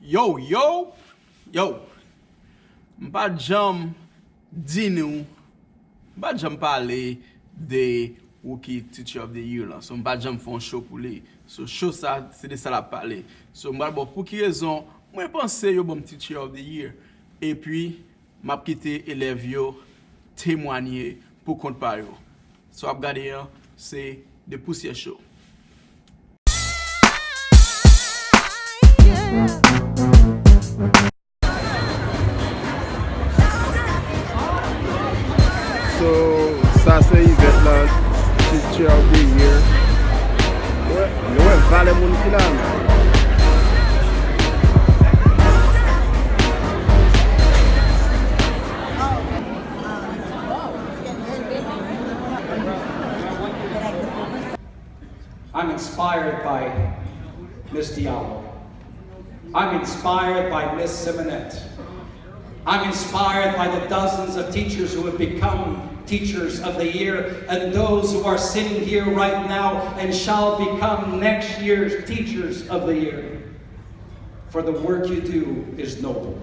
Yo, mpa jam di nou, mpa jam pale de Rookie Teacher of the Year la. So mpa jam fon show pou li. So show sa, se de sa la pale. So mpa bo pou ki rezon, mwen pense yo bom Teacher of the Year. E pi, map kite elev yo témoigner pou kont pa yo. So ap gade yon, se de Pousye show. So, ça c'est event là, Teacher of the Year. Ouais, vale moun ki la. I'm inspired by Miss Diallo. I'm inspired by Miss Simonette. I'm inspired by the dozens of teachers who have become Teachers of the Year and those who are sitting here right now and shall become next year's Teachers of the Year. For the work you do is noble.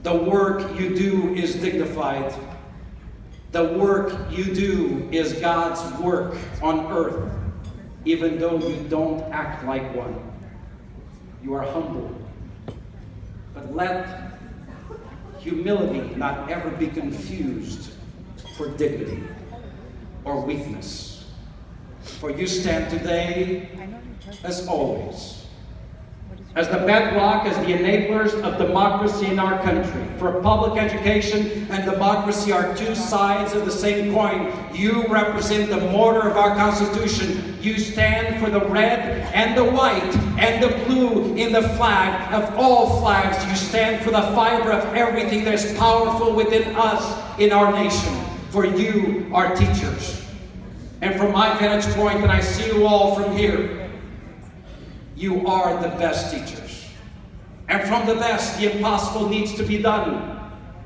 The work you do is dignified. The work you do is God's work on earth, even though you don't act like one. You are humble. But let humility not ever be confused for dignity or weakness. For you stand today, as always, as the bedrock, as the enablers of democracy in our country. For public education and democracy are two sides of the same coin. You represent the mortar of our Constitution. You stand for the red and the white and the blue in the flag of all flags. You stand for the fiber of everything that is powerful within us in our nation. For you are teachers. And from my vantage point, and I see you all from here, you are the best teachers. And from the best, the impossible needs to be done.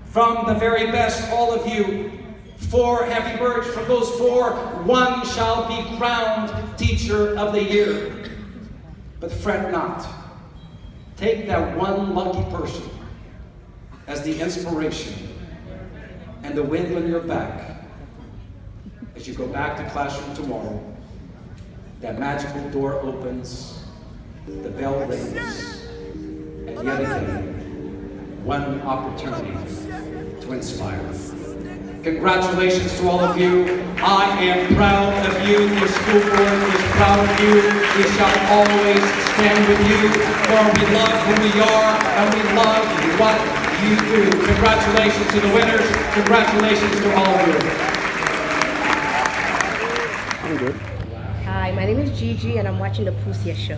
From the very best, all of you, 4 have emerged. From those 4, 1 shall be crowned Teacher of the Year. But fret not. Take that one lucky person as the inspiration and the wind on your back as you go back to classroom tomorrow. That magical door opens, the bell rings, and yet again, one opportunity to inspire. Congratulations to all of you. I am proud of you. The school board is proud of you. We shall always stand with you, for we love who we are and we love what you do. Congratulations to the winners. Congratulations to all of you. I'm good. Hi, my name is Gigi and I'm watching the Pousye show.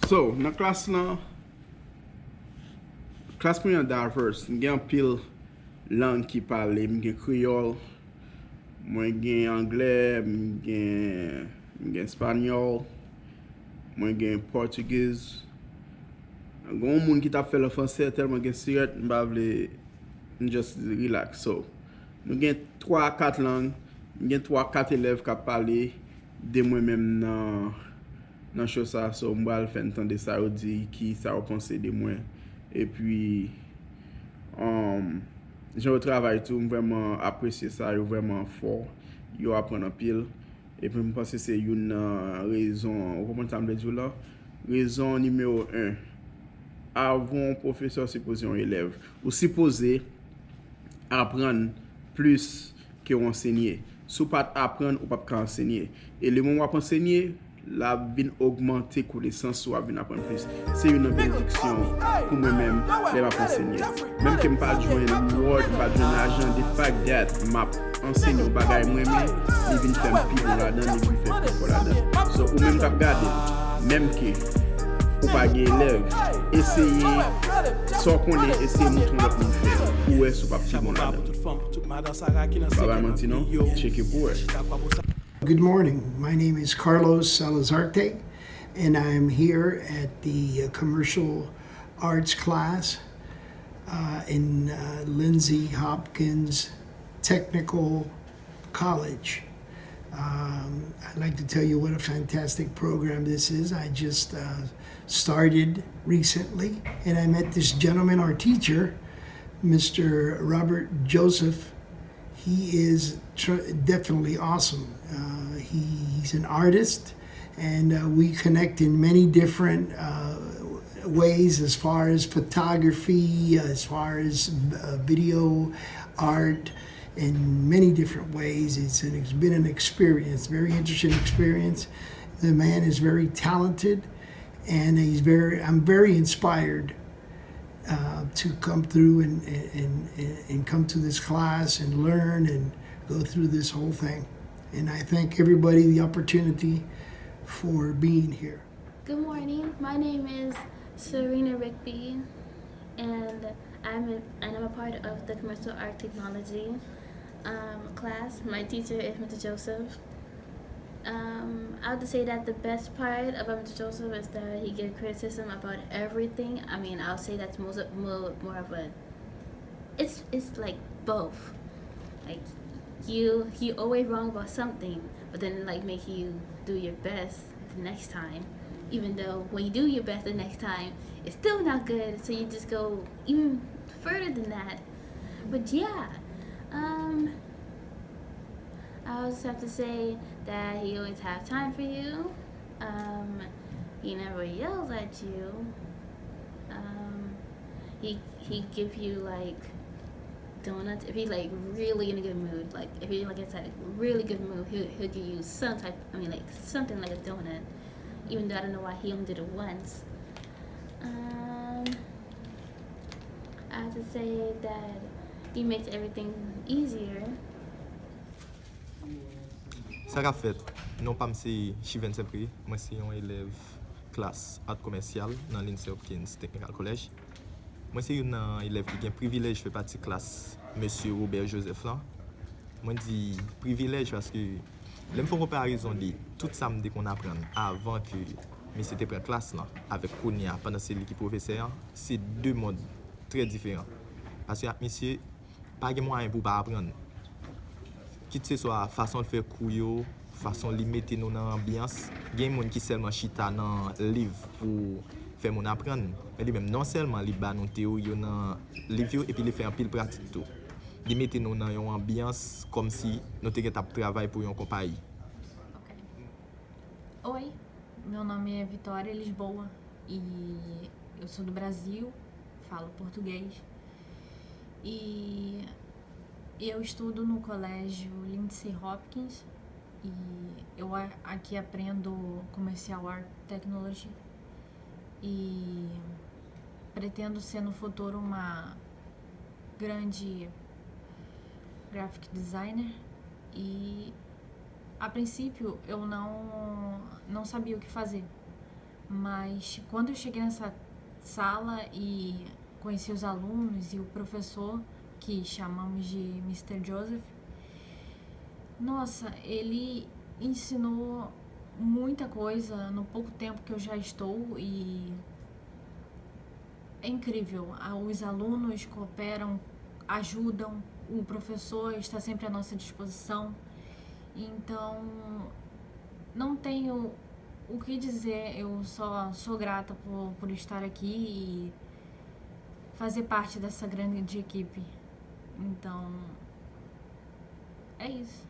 So, nan klas lan, klas mwen yon diverse. Mwen gen pil lang ki pale. Mwen gen Creole, mwen gen Anglais, mwen gen Espanyol, mwen gen Portuguese. Gon moun ki tap fè le Fransè telman gen siret, mwen ba vle just relax. So, mwen gen 3-4 lang, mwen gen 3-4 elev ka pale de mwen menm nan show sa, so mbal fè ntande sa yo di ki sa yo pense de mwen. E pi, jen yo travay tou, m vreman apresye sa, yo vreman fort, yo apren an pil. E pi m pense se yon rezon, ou komon tam le djou la, rezon numéro 1, avon profeseur suppose yon elev, ou suppose apren plus ke ou ensegnye. Sou pat apren ou pat ka ensegnye. E le moun wap ensegnye, la vin augmente connaissance ou vin apprendre plus. C'est une bénédiction pour moi-même de m'a enseigner. Même que m'pas joindre word, pas joindre agent, the fact that m'a enseigné au bagay moi-même, il vient faire pire là-dedans, il vient faire pire là-dedans. So ou même cap garder, même que ou pas gagner élève, essayer sans qu'on ait essayé montrer notre monde faire. Ou est-ce ou pas petit bon là-dedans. Baba maintenant, check it pour Good morning. My name is Carlos Salazarte, and I'm here at the commercial arts class in Lindsey Hopkins Technical College. I'd like to tell you what a fantastic program this is. I just started recently, and I met this gentleman, our teacher, Mr. Robert Joseph. He is definitely awesome. He's an artist, and we connect in many different ways as far as photography, as far as video art, in many different ways. It's been an experience, very interesting experience. The man is very talented, and I'm very inspired to come through and come to this class and learn and go through this whole thing. And I thank everybody the opportunity for being here. Good morning. My name is Serena Rigby, and I'm a part of the Commercial Art Technology class. My teacher is Mr. Joseph. I would say that the best part about Mr. Joseph is that he gives criticism about everything. I mean, I'll say that's more of a. It's like both. Like you always wrong about something, but then like make you do your best the next time. Even though when you do your best the next time, it's still not good. So you just go even further than that. But yeah. I also have to say that he always has time for you. He never yells at you. He give you like donuts if he's like really in a good mood. Like if he's like in a really good mood, he'll give you something like a donut. Even though I don't know why he only did it once. I have to say that he makes everything easier. Ça qu'a fait, non pas c'est Chiven Sepri, moi c'est un élève classe art commercial dans Lindsey Hopkins Technical College. Moi c'est un élève qui a un privilège fait partie classe monsieur Robert Joseph là. Moi dis privilège parce que l'aime faut comparaison de tout ça qu'on apprend avant que mais c'était prendre classe là avec Konya pendant c'est l'équipe professeur, c'est deux modes très différents. Parce que monsieur pas de moyen pour pas apprendre. Qui que ce soit façon de faire couille, façon de mettre nous dans l'ambiance, il y a des gens qui seulement chita dans le livre pour faire mon apprendre. Mais lui-même, non seulement il bat nos théories dans le livre et puis il fait un pile pratique tout. Il met nous dans une ambiance comme si nous étions en travail pour une compagnie. Oi, meu nome é Vitória Lisboa e eu sou do Brasil, falo português. E eu estudo no colégio Lindsey Hopkins e eu aqui aprendo Commercial Art Technology e pretendo ser no futuro uma grande graphic designer e a princípio eu não sabia o que fazer, mas quando eu cheguei nessa sala e conheci os alunos e o professor, que chamamos de Mr. Joseph, nossa, ele ensinou muita coisa no pouco tempo que eu já estou e é incrível. Os alunos cooperam, ajudam, o professor está sempre à nossa disposição, então não tenho o que dizer, eu só sou grata por estar aqui e fazer parte dessa grande equipe. Então, é isso.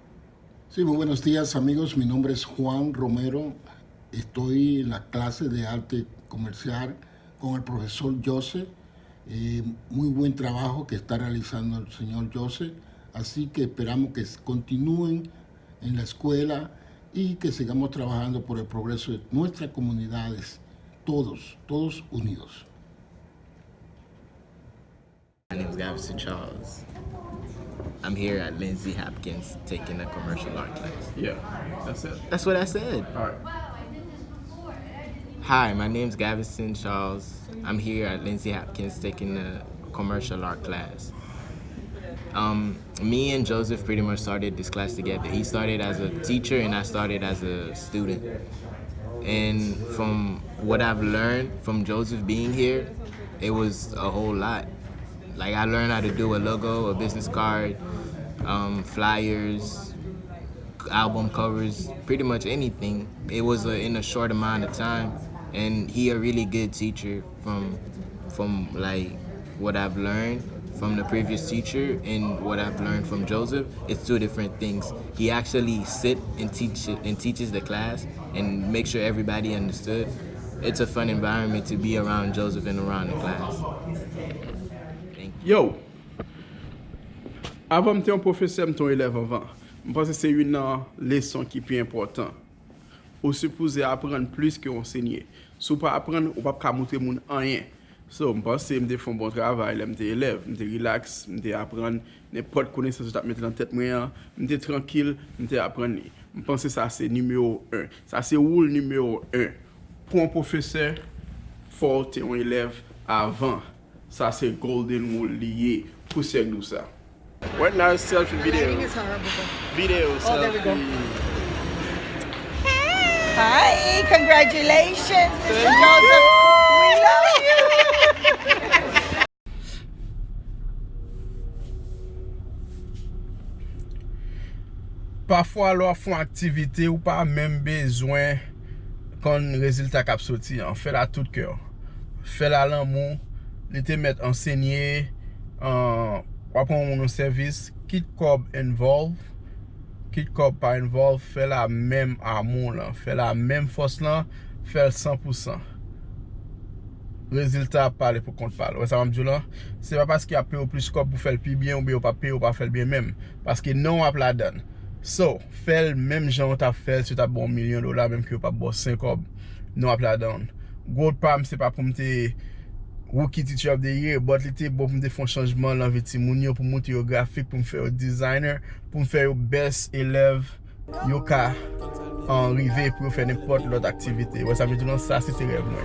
Sí, muy buenos días amigos, mi nombre es Juan Romero, estoy en la clase de arte comercial con el profesor Joseph, muy buen trabajo que está realizando el señor Joseph, así que esperamos que continúen en la escuela y que sigamos trabajando por el progreso de nuestras comunidades, todos unidos. My name is Gavin Charles. I'm here at Lindsey Hopkins taking a commercial art class. Yeah, that's it. That's what I said. All right. Hi, my name's Gavin Charles. I'm here at Lindsey Hopkins taking a commercial art class. Me and Joseph pretty much started this class together. He started as a teacher and I started as a student. And from what I've learned from Joseph being here, it was a whole lot. Like I learned how to do a logo, a business card, flyers, album covers, pretty much anything. It was in a short amount of time, and he a really good teacher from like what I've learned from the previous teacher and what I've learned from Joseph. It's two different things. He actually sit and teaches the class and make sure everybody understood. It's a fun environment to be around Joseph and around the class. Thank you. Yo, avant de un professeur, ton élève avant. Je pense que c'est une leçon qui est plus importante. Ou supposé apprendre plus que enseigner. Si vous pas apprendre, vous pas montrer moun rien. So, je pense que je fais un bon travail, je suis élève, je relax, je apprendre n'importe connaissance que je mettre dans la tête, je suis tranquille, je apprendre. Je pense que ça c'est numéro 1. Ça c'est rôle numéro 1. Pour un professeur, il faut être un élève avant. Ça c'est golden rule lié pour nous ça. Right now it's selfie video. Lighting is horrible. Video selfie. Oh, there we go. Hi, congratulations, Mr. Joseph. We love you. Parfois, lors font activité ou pas même besoin qu'on résultat cap sorti. On fait la tout cœur. Fait la l'amour, l'été mettre enseigner, apprendre mon service, quitte cob involve, quitte cob pas involve, fait la même amour là, fait la même force là, fait 100%. Résultat parler pour compte parle. Ouais, ça va me dire là, c'est pas parce qu'il y a payé plus cob pour faire le plus bien ou bien pas payer ou pas faire le bien même, parce que non on la donne. So, fais le même genre t'as fait si t'as bon $1 million même que pas bon 5 cob, non on la donne. Gold Palm c'est pas pour me Rookie Teacher of the Year, but l'été bon pour me faire un changement dans petit moun pour monter au graphique, pour me faire au designer, pour me faire au best élève yo ka en rivé pour faire n'importe l'autre activité. Ouais, ça veut dire ça c'était rêve moi.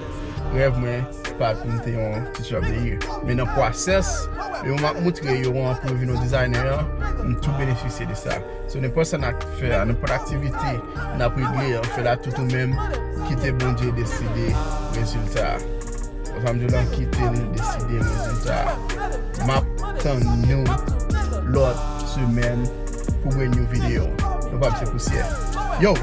Rêve moi pas pour me faire un Teacher of the Year. Mais dans le process, yo m'a montré yo pour venir au designer, on tout bénéficier de ça. So n'importe ça n'a fait n'importe activité, n'a pris on fait là tout même quitter bon Dieu décider résultat. Alhamdoulilah quitter nous décider résultat. Map tant nous l'autre semaine pour une nouvelle vidéo. Nous pas Pousye. Yo.